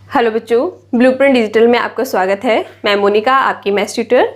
Hello बच्चों, blueprint digital में आपका स्वागत है। मैं मोनिका, आपकी मैथ्स ट्यूटर।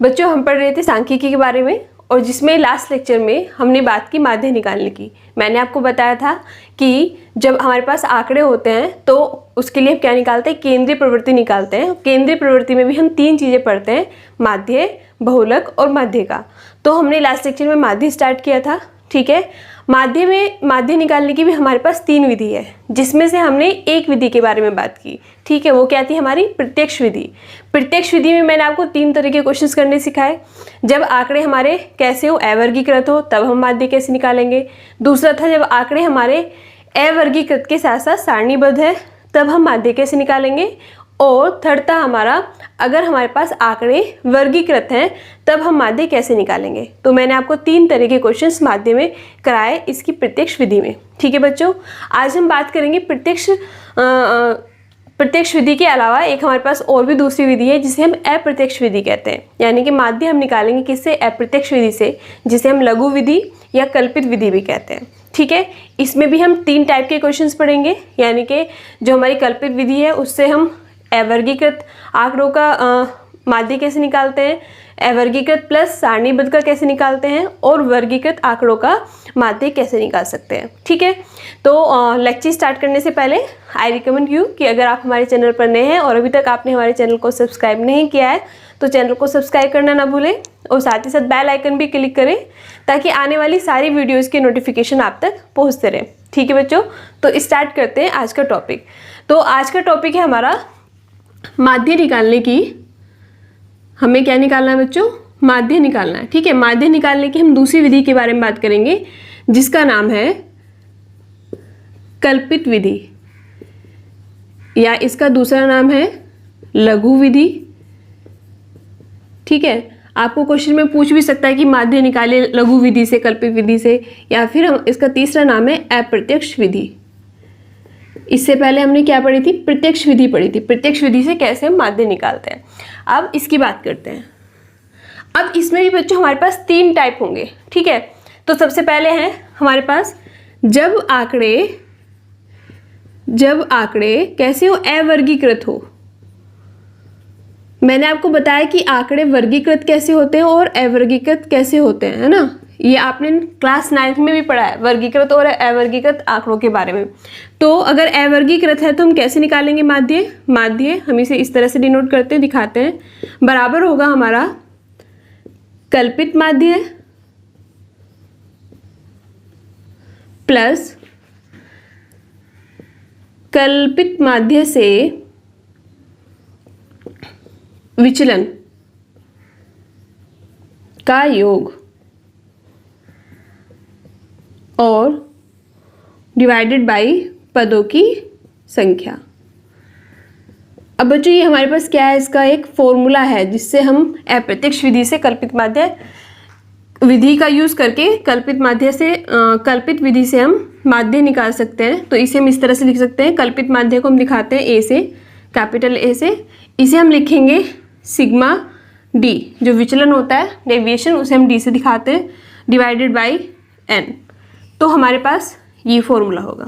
बच्चों, हम पढ़ रहे थे सांख्यिकी के बारे में, और जिसमें लास्ट लेक्चर में हमने बात की माध्य निकालने की। मैंने आपको बताया था कि जब हमारे पास आंकड़े होते हैं तो उसके लिए हम क्या निकालते हैं, केंद्रीय प्रवृत्ति निकालते हैं। केंद्रीय प्रवृत्ति में भी हम 3 चीज़ें पढ़ते हैं, माध्य, बहुलक और माध्य का। तो हमने लास्ट लेक्चर में माध्य स्टार्ट किया था, ठीक है। माध्य में माध्य निकालने की भी हमारे पास 3 विधि है, जिसमें से हमने एक विधि के बारे में बात की, ठीक है। वो क्या थी, हमारी प्रत्यक्ष विधि। प्रत्यक्ष विधि में मैंने आपको 3 तरह के क्वेश्चंस करने सिखाए। जब आंकड़े हमारे कैसे हो, अवर्गीकृत हो, तब हम माध्य कैसे निकालेंगे। दूसरा था जब आंकड़े हमारे अवर्गीकृत के साथ साथ सारणीबद्ध है, तब हम माध्य कैसे निकालेंगे। और थर्ड था हमारा, अगर हमारे पास आंकड़े वर्गीकृत हैं तब हम माध्य कैसे निकालेंगे। तो मैंने आपको 3 तरह के क्वेश्चंस माध्य में कराए इसकी प्रत्यक्ष विधि में, ठीक है बच्चों। आज हम बात करेंगे प्रत्यक्ष विधि के अलावा एक हमारे पास और भी दूसरी विधि है, जिसे हम अप्रत्यक्ष विधि कहते हैं। यानी कि माध्य हम निकालेंगे किससे, अप्रत्यक्ष विधि से, जिसे हम लघु विधि या कल्पित विधि भी कहते हैं, ठीक है। इसमें भी हम 3 टाइप के क्वेश्चंस पढ़ेंगे। यानी कि जो हमारी कल्पित विधि है उससे हम अवर्गीकृत आंकड़ों का माध्य कैसे निकालते हैं, अवर्गीकृत प्लस सारणीबद्ध का कैसे निकालते हैं, और वर्गीकृत आंकड़ों का माध्य कैसे निकाल सकते हैं, ठीक है। तो लेक्चर स्टार्ट करने से पहले आई रिकमेंड यू कि अगर आप हमारे चैनल पर नए हैं और अभी तक आपने हमारे चैनल को सब्सक्राइब नहीं किया है तो चैनल को सब्सक्राइब करना ना भूलें, और साथ ही साथ बेल आइकन भी क्लिक करें ताकि आने वाली सारी वीडियोज़ के नोटिफिकेशन आप तक पहुँचते रहें, ठीक है बच्चों। तो स्टार्ट करते हैं आज का टॉपिक। तो आज का टॉपिक है हमारा माध्य निकालने की। हमें क्या निकालना है बच्चों, माध्य निकालना है, ठीक है। माध्य निकालने की हम दूसरी विधि के बारे में बात करेंगे, जिसका नाम है कल्पित विधि, या इसका दूसरा नाम है लघु विधि, ठीक है। आपको क्वेश्चन में पूछ भी सकता है कि माध्य निकाले लघु विधि से, कल्पित विधि से, या फिर हम इसका तीसरा नाम है अप्रत्यक्ष विधि। इससे पहले हमने क्या पढ़ी थी, प्रत्यक्ष विधि पढ़ी थी। प्रत्यक्ष विधि से कैसे हम माध्य निकालते हैं, अब इसकी बात करते हैं। अब इसमें भी बच्चों हमारे पास 3 टाइप होंगे, ठीक है। तो सबसे पहले है हमारे पास जब आंकड़े कैसे हो, अवर्गीकृत हो। मैंने आपको बताया कि आंकड़े वर्गीकृत कैसे होते हैं और अवर्गीकृत कैसे होते हैं, है ना। ये आपने क्लास 9th में भी पढ़ा है, वर्गीकृत और अवर्गीकृत आंकड़ों के बारे में। तो अगर अवर्गीकृत है तो हम कैसे निकालेंगे माध्य हम इसे इस तरह से डिनोट करते हैं, दिखाते हैं। बराबर होगा हमारा कल्पित माध्य प्लस कल्पित माध्य से विचलन का योग, और डिवाइडेड बाय पदों की संख्या। अब बच्चों ये हमारे पास क्या है, इसका एक फॉर्मूला है जिससे हम अप्रत्यक्ष विधि से कल्पित माध्य विधि का यूज करके कल्पित विधि से हम माध्य निकाल सकते हैं। तो इसे हम इस तरह से लिख सकते हैं, कल्पित माध्य को हम दिखाते हैं ए से, कैपिटल ए से। इसे हम लिखेंगे सिग्मा डी, जो विचलन होता है डेविएशन, उसे हम डी से दिखाते हैं, डिवाइडेड बाय एन। तो हमारे पास ये फॉर्मूला होगा।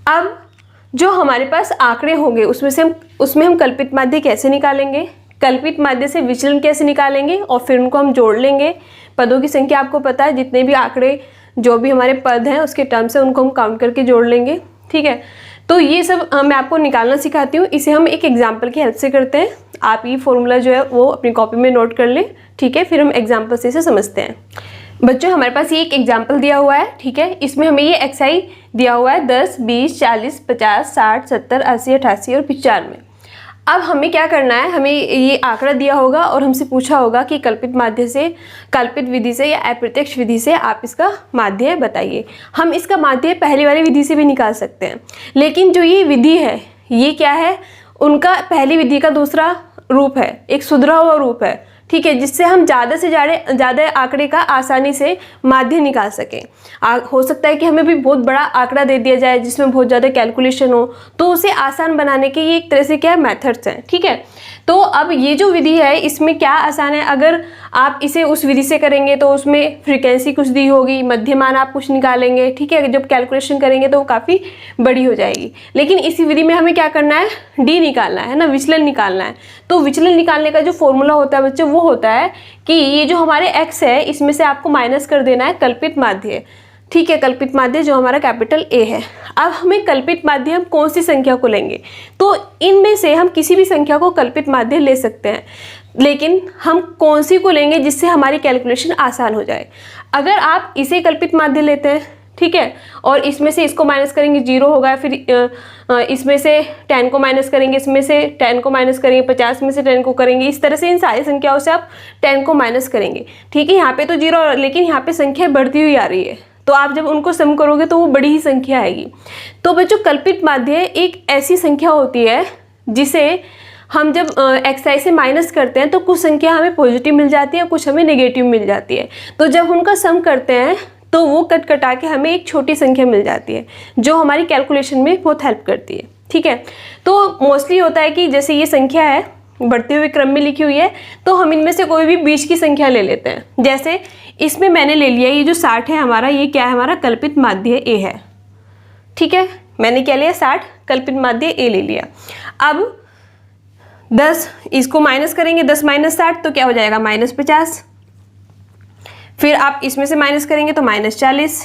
अब जो हमारे पास आंकड़े होंगे उसमें हम कल्पित माध्य कैसे निकालेंगे, कल्पित माध्य से विचलन कैसे निकालेंगे, और फिर उनको हम जोड़ लेंगे। पदों की संख्या आपको पता है, जितने भी आंकड़े जो भी हमारे पद हैं उसके टर्म्स है उनको हम काउंट करके जोड़ लेंगे, ठीक है। तो ये सब मैं आपको निकालना सिखाती हूँ, इसे हम एक एग्जाम्पल की हेल्प से करते हैं। आप ये फॉर्मूला जो है वो अपनी कॉपी में नोट कर लें, ठीक है। फिर हम एग्जाम्पल से इसे समझते हैं। बच्चों हमारे पास ये एक एग्जाम्पल दिया हुआ है, ठीक है। इसमें हमें ये एक्सआई दिया हुआ है 10, 20, 40, 50, 60, 70, 80, 88 और 95। अब हमें क्या करना है, हमें ये आंकड़ा दिया होगा और हमसे पूछा होगा कि कल्पित विधि से या अप्रत्यक्ष विधि से आप इसका माध्य बताइए। हम इसका माध्य पहली वाली विधि से भी निकाल सकते हैं, लेकिन जो ये विधि है ये क्या है, उनका पहली विधि का दूसरा रूप है, एक सुधरा हुआ रूप है, ठीक है, जिससे हम ज़्यादा से ज़्यादा आंकड़े का आसानी से माध्य निकाल सकें। हो सकता है कि हमें भी बहुत बड़ा आंकड़ा दे दिया जाए जिसमें बहुत ज़्यादा कैलकुलेशन हो, तो उसे आसान बनाने के ये एक तरह से क्या मेथड्स हैं। ठीक है, तो अब ये जो विधि है इसमें क्या आसान है, अगर आप इसे उस विधि से करेंगे तो उसमें फ्रीक्वेंसी कुछ दी होगी, मध्यमान आप कुछ निकालेंगे। ठीक है, जब कैलकुलेशन करेंगे तो वो काफ़ी बड़ी हो जाएगी। लेकिन इसी विधि में हमें क्या करना है, डी निकालना है ना, विचलन निकालना है। तो विचलन निकालने का जो फॉर्मूला होता है बच्चों वो होता है कि ये जो हमारे एक्स है इसमें से आपको माइनस कर देना है कल्पित माध्य। ठीक है, कल्पित माध्य जो हमारा कैपिटल ए है। अब हमें कल्पित माध्य हम कौन सी संख्या को लेंगे, तो इनमें से हम किसी भी संख्या को कल्पित माध्य ले सकते हैं, लेकिन हम कौन सी को लेंगे जिससे हमारी कैलकुलेशन आसान हो जाए। अगर आप इसे कल्पित माध्य लेते हैं, ठीक है, और इसमें से इसको माइनस करेंगे 0 होगा, फिर इसमें से 10 को माइनस करेंगे, इसमें से 10 को माइनस करेंगे, 50 में से 10 को करेंगे, इस तरह से इन सारी संख्याओं से आप 10 को माइनस करेंगे। ठीक है, यहाँ पे तो 0, लेकिन यहाँ पे संख्या बढ़ती हुई आ रही है, तो आप जब उनको सम करोगे तो वो बड़ी ही संख्या आएगी। तो बच्चों कल्पित माध्य एक ऐसी संख्या होती है जिसे हम जब एक्सआई से माइनस करते हैं तो कुछ संख्या हमें पॉजिटिव मिल जाती है, कुछ हमें नेगेटिव मिल जाती है। तो जब उनका सम करते हैं तो वो कट कटा के हमें एक छोटी संख्या मिल जाती है जो हमारी कैलकुलेशन में बहुत हेल्प करती है। ठीक है, तो मोस्टली होता है कि जैसे ये संख्या है बढ़ते हुए क्रम में लिखी हुई है, तो हम इनमें से कोई भी बीच की संख्या ले लेते हैं। जैसे इसमें मैंने ले लिया ये जो 60 है हमारा, ये क्या है, हमारा कल्पित माध्य ए है। ठीक है, मैंने क्या लिया, 60 कल्पित माध्य ए ले लिया। अब 10 इसको माइनस करेंगे, 10 माइनस 60 तो क्या हो जाएगा, -50। फिर आप इसमें से माइनस करेंगे तो -40,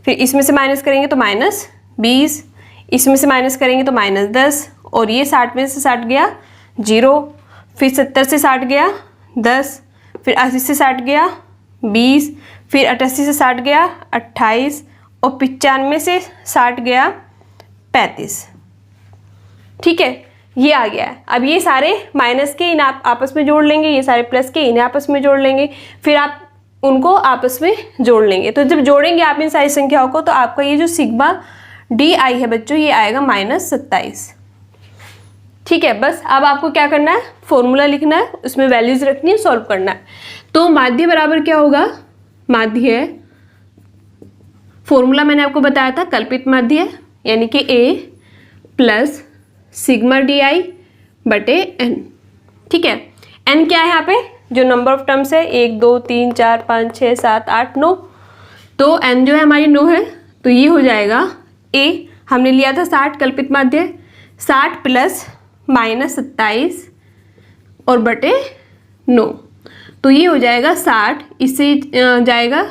फिर इसमें से माइनस करेंगे तो -20, इसमें से माइनस करेंगे तो -10, और ये 60 में से 60 गया 0, फिर 70 से 60 गया 10, फिर 80 से 60 गया 20, फिर 88 से 60 गया 28, और 95 से 60 गया 35। ठीक है, ये आ गया है। अब ये सारे माइनस के इन आप आपस में जोड़ लेंगे, ये सारे प्लस के इन्हें आपस में जोड़ लेंगे, फिर आप उनको आपस में जोड़ लेंगे। तो जब जोड़ेंगे आप इन सारी संख्याओं को तो आपका ये जो सिग्मा डी आई है बच्चों, ये आएगा -27। ठीक है, बस अब आपको क्या करना है, फॉर्मूला लिखना है, उसमें वैल्यूज रखनी है, सॉल्व करना है। तो माध्य बराबर क्या होगा, माध्य फॉर्मूला मैंने आपको बताया था, कल्पित माध्य यानी कि A plus sigma D I बटे n। ठीक है, n क्या है यहाँ पे, जो नंबर ऑफ टर्म्स है 1 2 3 4 5 6 7 8 9, तो n जो है हमारी 9 है, तो ये हो जाएगा A हमने लिया था 60 कल्पित माध्य, 60 प्लस -27 और बटे 9, तो ये हो जाएगा 60, इससे जाएगा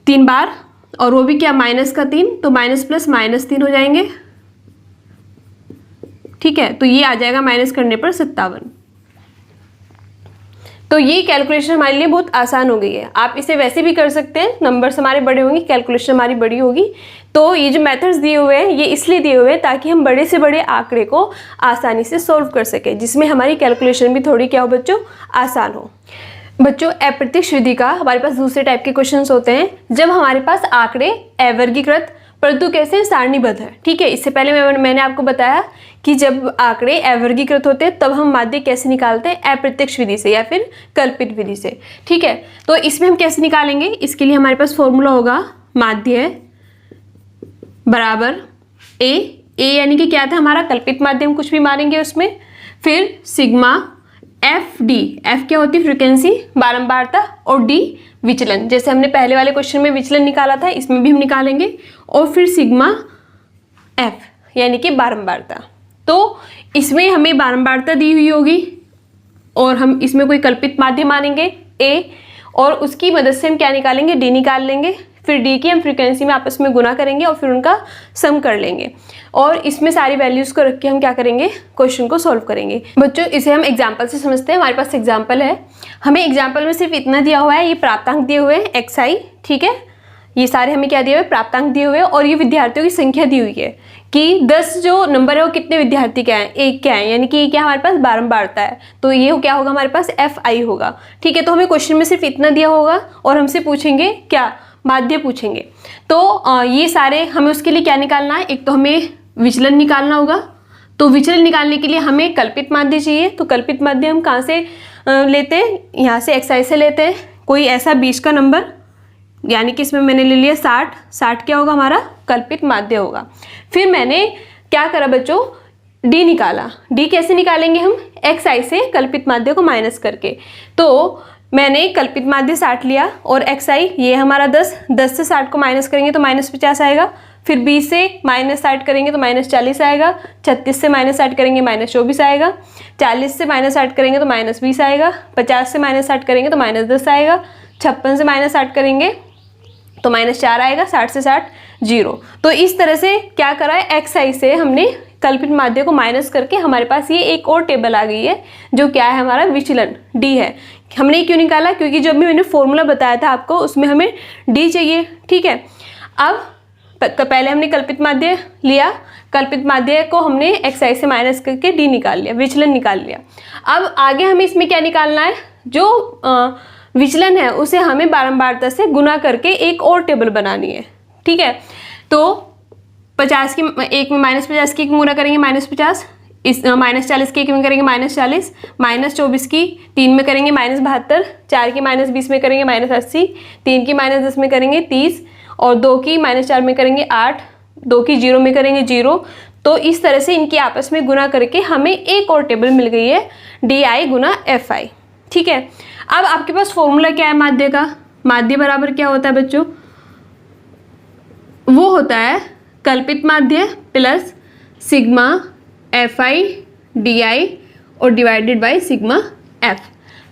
3 बार, और वो भी क्या, माइनस का 3, तो माइनस प्लस -3 हो जाएंगे। ठीक है, तो ये आ जाएगा माइनस करने पर 57। तो ये कैलकुलेशन हमारे लिए बहुत आसान हो गई है। आप इसे वैसे भी कर सकते हैं, नंबर्स हमारे बड़े होंगे, कैलकुलेशन हमारी बड़ी होगी। तो ये जो मेथड्स दिए हुए हैं ये इसलिए दिए हुए हैं ताकि हम बड़े से बड़े आंकड़े को आसानी से सॉल्व कर सकें, जिसमें हमारी कैलकुलेशन भी थोड़ी क्या हो बच्चों, आसान हो। बच्चों अप्रत्यक्ष विधि का हमारे पास दूसरे टाइप के क्वेश्चंस होते हैं जब हमारे पास आंकड़े अवर्गीकृत परंतु कैसे सारणीबद्ध है। ठीक है, इससे पहले मैंने आपको बताया कि जब आंकड़े अवर्गीकृत होते हैं तब हम माध्य कैसे निकालते हैं, अप्रत्यक्ष विधि से या फिर कल्पित विधि से। ठीक है, तो इसमें हम कैसे निकालेंगे, इसके लिए हमारे पास फॉर्मूला होगा माध्य बराबर ए यानी कि क्या था हमारा कल्पित माध्य, हम कुछ भी मानेंगे उसमें, फिर सिग्मा एफ डी, एफ क्या होती है, फ्रीक्वेंसी बारंबारता, और डी विचलन, जैसे हमने पहले वाले क्वेश्चन में विचलन निकाला था इसमें भी हम निकालेंगे, और फिर सिग्मा एफ यानी कि बारंबारता। तो इसमें हमें बारंबारता दी हुई होगी और हम इसमें कोई कल्पित माध्य मानेंगे ए, और उसकी मदद से हम क्या निकालेंगे, डी निकाल लेंगे, फिर डी की हम फ्रीक्वेंसी में आपस में गुना करेंगे और फिर उनका सम कर लेंगे, और इसमें सारी वैल्यूज़ को रख के हम क्या करेंगे, क्वेश्चन को सॉल्व करेंगे। बच्चों इसे हम एग्जाम्पल से समझते हैं। हमारे पास एग्जाम्पल है, हमें एग्जाम्पल में सिर्फ इतना दिया हुआ है, ये प्राप्तांक दिए हुए हैं एक्स आई। ठीक है, ये सारे हमें क्या दिए हुए, प्राप्तांक दिए हुए हैं, और ये विद्यार्थियों की संख्या दी हुई है कि 10 जो नंबर है वो कितने विद्यार्थी क्या है, एक क्या है, यानी कि ये क्या हमारे पास बारंबारता है, तो ये क्या होगा हमारे पास एफ आई होगा। ठीक है, तो हमें क्वेश्चन में सिर्फ इतना दिया होगा और हमसे पूछेंगे क्या, माध्य पूछेंगे। तो ये सारे हमें उसके लिए क्या निकालना है, एक तो हमें विचलन निकालना होगा, तो विचलन निकालने के लिए हमें कल्पित माध्य चाहिए। तो कल्पित माध्य हम कहाँ से लेते हैं, यहाँ से xi से लेते हैं कोई ऐसा 20 का नंबर, यानी कि इसमें मैंने ले लिया 60। 60 क्या होगा हमारा कल्पित माध्य होगा। फिर मैंने क्या करा बच्चों, d निकाला। d कैसे निकालेंगे हम, xi से कल्पित माध्य को माइनस करके। तो मैंने कल्पित माध्य 60 लिया और xi ये हमारा 10, 10 से 60 को माइनस करेंगे तो -50 आएगा। फिर 20 से -60 करेंगे तो -40 आएगा। 36 से -60 करेंगे -24 आएगा। 40 से -60 करेंगे तो -20 आएगा। 50 से -60 करेंगे तो -10 आएगा। 56 से -60 करेंगे तो -4 आएगा। 60 से 60 0। तो इस तरह से क्या करा है, xi से हमने कल्पित माध्य को माइनस करके हमारे पास ये एक और टेबल आ गई है जो क्या है हमारा विचलन d है। हमने क्यों निकाला, क्योंकि जब भी मैंने फॉर्मूला बताया था आपको उसमें हमें d चाहिए। ठीक है, अब पहले हमने कल्पित माध्य लिया, कल्पित माध्य को हमने xi से माइनस करके d निकाल लिया, विचलन निकाल लिया। अब आगे हमें इसमें क्या निकालना है, जो विचलन है उसे हमें बारंबारता से गुना करके एक और टेबल बनानी है। ठीक है, तो 50 की एक में -50 की गुना करेंगे -50, इस -40 की एक में करेंगे -40, -24 की 3 में करेंगे -72, 4 की -20 में करेंगे -80, 3 की -10 में करेंगे 30 और 2 की -4 में करेंगे 8, 2 की 0 में करेंगे 0। तो इस तरह से इनकी आपस में गुना करके हमें एक और टेबल मिल गई है di गुना fi। ठीक है, अब आपके पास फॉर्मूला क्या है माध्य का, माध्य बराबर क्या होता है बच्चों, वो होता है कल्पित माध्य प्लस सिग्मा fi di और डिवाइडेड बाय सिग्मा f।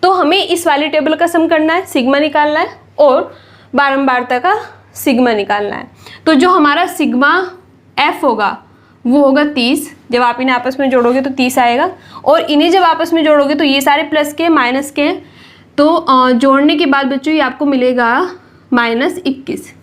तो हमें इस वाली टेबल का सम करना है, सिग्मा निकालना है और बारंबारता का सिग्मा निकालना है। तो जो हमारा सिग्मा f होगा वो होगा 30। जब आप इन्हें आपस में जोड़ोगे तो 30 आएगा और इन्हें जब आपस में जोड़ोगे तो ये सारे प्लस के माइनस के हैं, तो जोड़ने के बाद बच्चों ये आपको मिलेगा -21।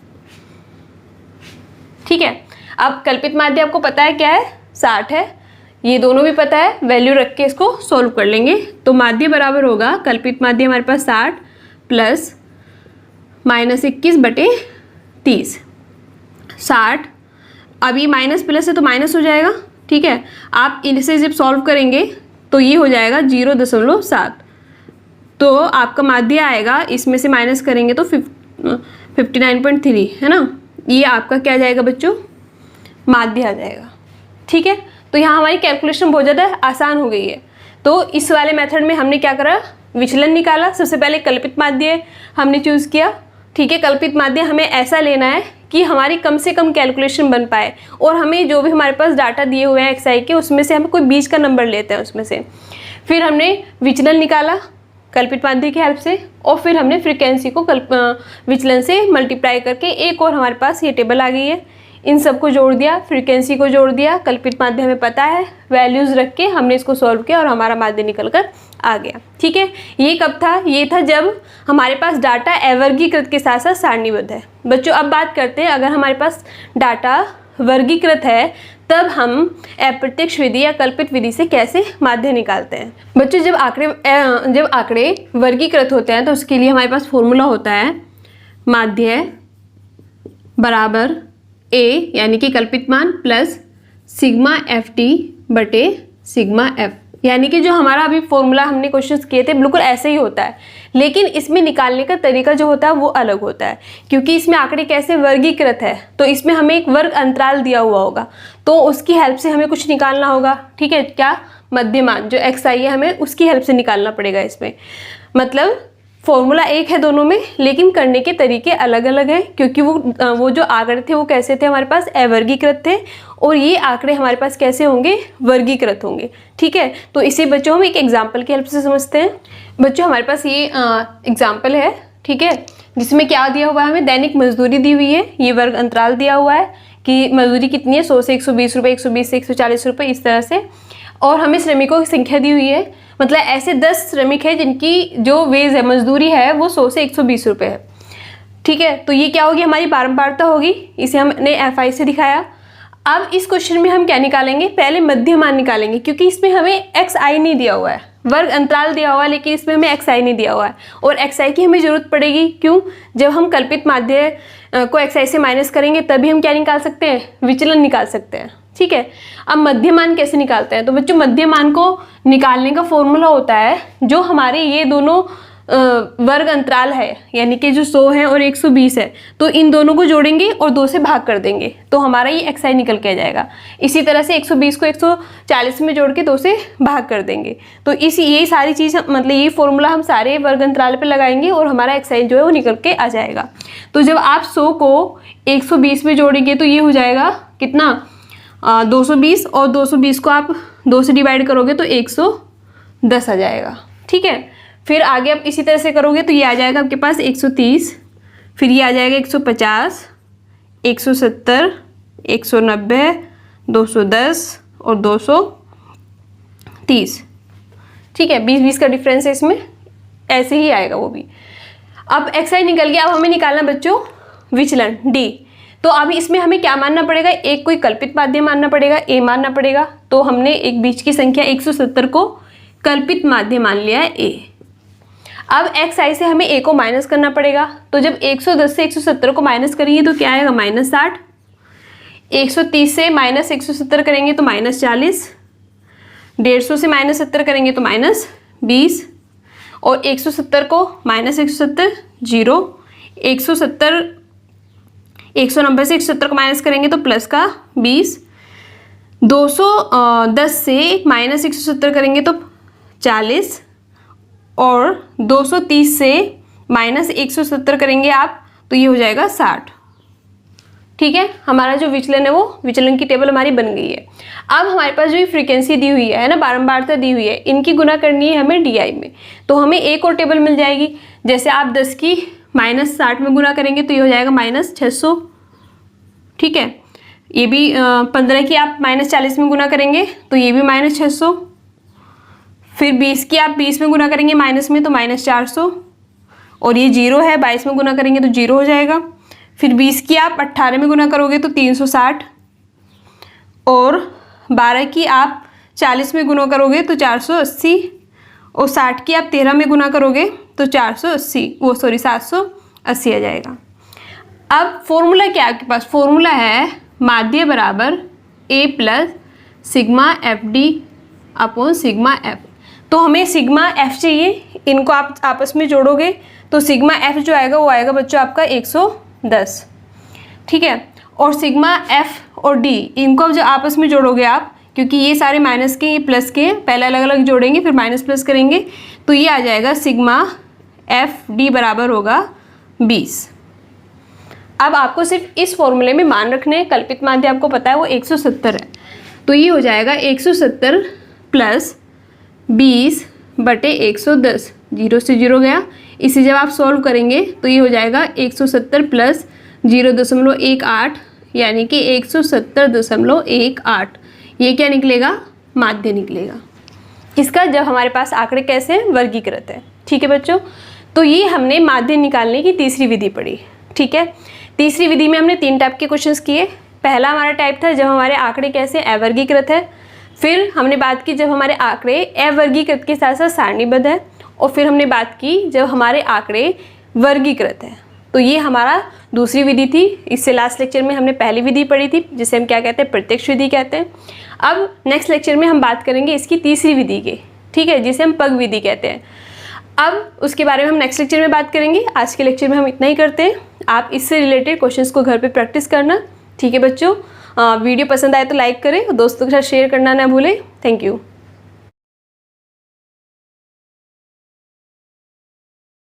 ठीक है, अब कल्पित माध्य आपको पता है क्या है, 60 है, ये दोनों भी पता है, वैल्यू रख के इसको सॉल्व कर लेंगे। तो माध्य बराबर होगा कल्पित माध्य हमारे पास 60 प्लस -21/30। 60, अभी माइनस प्लस है तो माइनस हो जाएगा। ठीक है, आप इसे जब सॉल्व करेंगे तो ये हो जाएगा 0.7। तो आपका माध्य आएगा, इसमें से माइनस करेंगे तो 59.3 है ना, ये आपका क्या जाएगा बच्चों, माध्य आ जाएगा। ठीक है, तो यहाँ हमारी कैलकुलेशन बहुत ज़्यादा आसान हो गई है। तो इस वाले मेथड में हमने क्या करा, विचलन निकाला। सबसे पहले कल्पित माध्य हमने चूज़ किया। ठीक है, कल्पित माध्य हमें ऐसा लेना है कि हमारी कम से कम कैलकुलेशन बन पाए और हमें जो भी हमारे पास डाटा दिए हुए हैं xi के उसमें से हम कोई बीच का नंबर लेते हैं उसमें से। फिर हमने विचलन निकाला कल्पित माध्य की हेल्प से और फिर हमने फ्रीक्वेंसी को विचलन से मल्टीप्लाई करके एक और हमारे पास ये टेबल आ गई है। इन सबको जोड़ दिया, फ्रीक्वेंसी को जोड़ दिया, कल्पित माध्य हमें पता है, वैल्यूज़ रख के हमने इसको सॉल्व किया और हमारा माध्य निकल कर आ गया। ठीक है, ये कब था, ये था जब हमारे पास डाटा अवर्गीकृत के साथ साथ सारणीबद्ध है। बच्चों अब बात करते हैं, अगर हमारे पास डाटा वर्गीकृत है तब हम अप्रत्यक्ष विधि या कल्पित विधि से कैसे माध्य निकालते हैं। बच्चों जब आंकड़े वर्गीकृत होते हैं तो उसके लिए हमारे पास फॉर्मूला होता है माध्य बराबर a यानी कि कल्पित मान प्लस सिग्मा ft बटे सिग्मा f। यानी कि जो हमारा अभी फॉर्मूला हमने क्वेश्चंस किए थे बिल्कुल ऐसे ही होता है, लेकिन इसमें निकालने का तरीका जो होता है वो अलग होता है, क्योंकि इसमें आंकड़े कैसे वर्गीकृत है तो इसमें हमें एक वर्ग अंतराल दिया हुआ होगा, तो उसकी हेल्प से हमें कुछ निकालना होगा। ठीक है, क्या, मध्यमान जो xi है हमें उसकी हेल्प से निकालना पड़ेगा इसमें। मतलब फॉर्मूला एक है दोनों में, लेकिन करने के तरीके अलग अलग हैं, क्योंकि वो जो आंकड़े थे वो कैसे थे, हमारे पास अवर्गीकृत थे और ये आंकड़े हमारे पास कैसे होंगे, वर्गीकृत होंगे। ठीक है, तो इसे बच्चों हम एक एग्जाम्पल की हेल्प से समझते हैं। बच्चों हमारे पास ये एग्जाम्पल है, ठीक है, जिसमें क्या दिया हुआ है, हमें दैनिक मजदूरी दी हुई है, ये वर्ग अंतराल दिया हुआ है कि मजदूरी कितनी है, 100 से 120 रुपये, 120 से 140 रुपये, इस तरह से, और हमें श्रमिकों की संख्या दी हुई है। मतलब ऐसे 10 श्रमिक है जिनकी जो वेज है, मजदूरी है, वो 100 से 120 रुपये है। ठीक है, तो ये क्या होगी, हमारी बारंबारता होगी, इसे हमने fi से दिखाया। अब इस क्वेश्चन में हम क्या निकालेंगे, पहले मध्यमान निकालेंगे, क्योंकि इसमें हमें xi नहीं दिया हुआ है, वर्ग अंतराल दिया हुआ है, लेकिन इसमें हमें xi नहीं दिया हुआ है और xi की हमें जरूरत पड़ेगी। क्यों, जब हम कल्पित माध्य को xi से माइनस करेंगे तभी हम क्या निकाल सकते हैं, विचलन निकाल सकते हैं। ठीक है। अब मध्यमान कैसे निकालते हैं? तो बच्चों मध्यमान को निकालने का फॉर्मूला होता है जो हमारे ये दोनों वर्ग अंतराल है, यानी कि जो 100 है और 120 है, तो इन दोनों को जोड़ेंगे और 2 से भाग कर देंगे तो हमारा ये xi निकल के आ जाएगा। इसी तरह से 120 को 140 में जोड़ के 2 से भाग कर देंगे। तो यही सारी चीज़ मतलब ये फॉर्मूला हम सारे वर्ग अंतराल पे लगाएंगे और हमारा xi जो है वो निकल के आ जाएगा। तो जब आप 100 को 120 में जोड़ेंगे तो ये हो जाएगा कितना, 220, और 220 को आप 2 से डिवाइड करोगे तो 110 आ जाएगा। ठीक है। फिर आगे आप इसी तरह से करोगे तो ये आ जाएगा आपके पास 130, फिर ये आ जाएगा 150, 170, 190, 210 और 230। ठीक है, 20-20 का डिफरेंस है इसमें, ऐसे ही आएगा वो भी। अब xi निकल गया। अब हमें निकालना बच्चों विचलन d। तो अब इसमें हमें क्या मानना पड़ेगा, एक कोई कल्पित माध्य मानना पड़ेगा, a मानना पड़ेगा। तो हमने एक बीच की संख्या 170 को कल्पित माध्य मान लिया है a। अब xi से हमें a को माइनस करना पड़ेगा। तो जब 110 से 170 को माइनस करेंगे तो क्या आएगा, -60। 130 से -170 करेंगे तो -40। 150 से -70 करेंगे तो -20। और 170 को -170 0। 190 से 170 को माइनस करेंगे तो प्लस का 20। 210 से -170 करेंगे तो 40। और 230 से -170 करेंगे आप तो ये हो जाएगा 60। ठीक है, हमारा जो विचलन है वो विचलन की टेबल हमारी बन गई है। अब हमारे पास जो ये फ्रीक्वेंसी दी हुई है ना, बारंबारता दी हुई है, इनकी गुना करनी है हमें DI में। तो हमें एक और टेबल मिल जाएगी। जैसे आप 10 की -60 में गुना करेंगे तो ये हो जाएगा -600। ठीक है, ये भी 15 की आप -40 में गुना करेंगे तो ये भी -600। फिर 20 की आप 20 में गुना करेंगे माइनस में तो -400। और ये 0 है, 22 में गुना करेंगे तो 0 हो जाएगा। फिर 20 की आप 18 में गुना करोगे तो 360। और 12 की आप 40 में गुना करोगे तो 480। और 60 की आप 13 में गुना करोगे तो 780 आ जाएगा। अब फॉर्मूला क्या है आपके पास, फॉर्मूला है माध्य बराबर a plus sigma FD upon sigma F। तो हमें सिग्मा F चाहिए, इनको आप आपस में जोड़ोगे तो सिग्मा F जो आएगा वो आएगा बच्चों आपका 110। ठीक है, और सिग्मा F और D इनको अब जो आपस में जोड़ोगे आप, क्योंकि ये सारे माइनस के ये प्लस के, पहले अलग अलग जोड़ेंगे फिर माइनस प्लस करेंगे तो ये आ जाएगा सिग्मा FD बराबर होगा 20। अब आपको सिर्फ इस फॉर्मूले में मान रखने हैं, कल्पित माध्य आपको पता है वो 170 है। तो ये हो जाएगा 170 प्लस 20/110, 0 से 0 गया। इसे जब आप सॉल्व करेंगे तो ये हो जाएगा 170 प्लस 0.18 यानी कि 170.18। ये क्या निकलेगा, माध्य निकलेगा। इसका जब हमारे पास आंकड़े कैसे हैं, वर्गीकृत है। ठीक है बच्चों, तो ये हमने माध्य निकालने की तीसरी विधि पढ़ी। ठीक है, तीसरी विधि में हमने 3 टाइप के क्वेश्चंस किए। पहला हमारा टाइप था जब हमारे आंकड़े कैसे अवर्गीकृत है। फिर हमने बात की जब हमारे आंकड़े अवर्गीकृत के साथ साथ सारणीबद्ध है। और फिर हमने बात की जब हमारे आंकड़े वर्गीकृत है। तो ये हमारा दूसरी विधि थी। इससे लास्ट लेक्चर में हमने पहली विधि पढ़ी थी जिसे हम क्या कहते हैं, प्रत्यक्ष विधि कहते हैं। अब नेक्स्ट लेक्चर में हम बात करेंगे इसकी तीसरी विधि की, ठीक है, जिसे हम पग विधि कहते हैं। अब उसके बारे में हम नेक्स्ट लेक्चर में बात करेंगे। आज के लेक्चर में हम इतना ही करते हैं। आप इससे रिलेटेड क्वेश्चंस को घर पे प्रैक्टिस करना। ठीक है बच्चों, वीडियो पसंद आए तो लाइक करें, दोस्तों के साथ शेयर करना ना भूलें। Thank you.